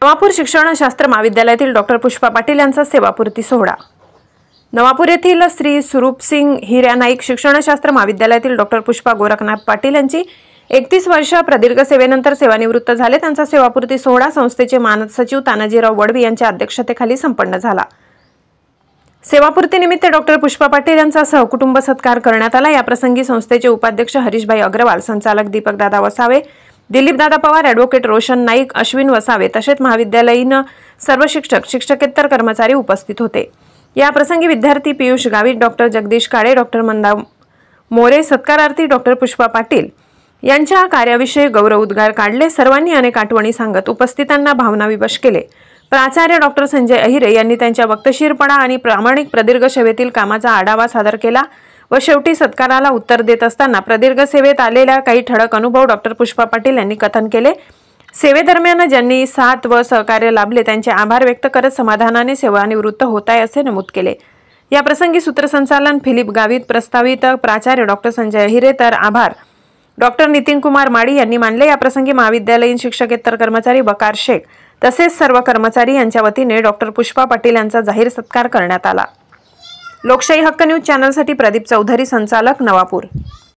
नवापूर शिक्षणशास्त्र महाविद्यालयातील डॉक्टर पुष्पा पाटील यांचा सेवापूर्ती सोहळा। नवापूर येथील श्री स्वरूपसिंग हिऱ्या नाईक शिक्षणशास्त्र महाविद्यालयातील डॉक्टर पुष्पा गोरखनाथ पाटील यांची 31 वर्ष प्रदीर्घ सेवेनंतर सेवानिवृत्त झाले। त्यांचा सेवापूर्ती सोहळा संस्थेचे मानद सचिव तानाजीराव वडवी यांच्या अध्यक्षतेखाली संपन्न झाला। सेवापूर्तीनिमित्त डॉक्टर पुष्पा पाटील यांचा सहकुटुंब सत्कार करण्यात आला। या प्रसंगी संस्थेचे उपाध्यक्ष हरीशभाई अग्रवाल, संचालक दीपकदादा वसावे, दिलीपदादा पवार, ॲडव्होकेट रोशन नाईक, अश्विन वसावे तसेच महाविद्यालयीन सर्व शिक्षक, शिक्षकेतर कर्मचारी उपस्थित होते। या प्रसंगी विद्यार्थी पियुष गावित, डॉक्टर जगदीश काळे, डॉक्टर मंदा मोरे, सत्कारार्थी डॉक्टर पुष्पा पाटील यांच्या कार्याविषयी गौरव उद्गार काढले। सर्वांनी अनेक आठवणी सांगत उपस्थितांना भावनाविवश केले। प्राचार्य डॉक्टर संजय अहिरे यांनी त्यांच्या वक्तशीरपणा आणि प्रामाणिक प्रदीर्घ सेवेतील कामाचा आढावा सादर केला व शेवटी सत्काराला उत्तर देत असताना प्रदीर्घ सेवेत आलेल्या काही ठळक अनुभव डॉक्टर पुष्पा पाटील यांनी कथन केले। सेवेदरम्यान ज्यांनी साथ व सहकार्य लाभले त्यांचे आभार व्यक्त करत समाधानाने सेवानिवृत्त होत आहे असे नमूद केले। या प्रसंगी सूत्रसंचालन फिलिप गावित, प्रस्तावित प्राचार्य डॉक्टर संजय अहिरे तर आभार डॉक्टर नितीन कुमार माडी यांनी मानले। या प्रसंगी महाविद्यालयीन शिक्षकेतर कर्मचारी वकार शेख तसेच सर्व कर्मचारी यांच्या वतीने डॉक्टर पुष्पा पाटील यांचा जाहीर सत्कार करण्यात आला। लोकशाही हक्क न्यूज चॅनलसाठी प्रदीप चौधरी, संचालक, नवापूर।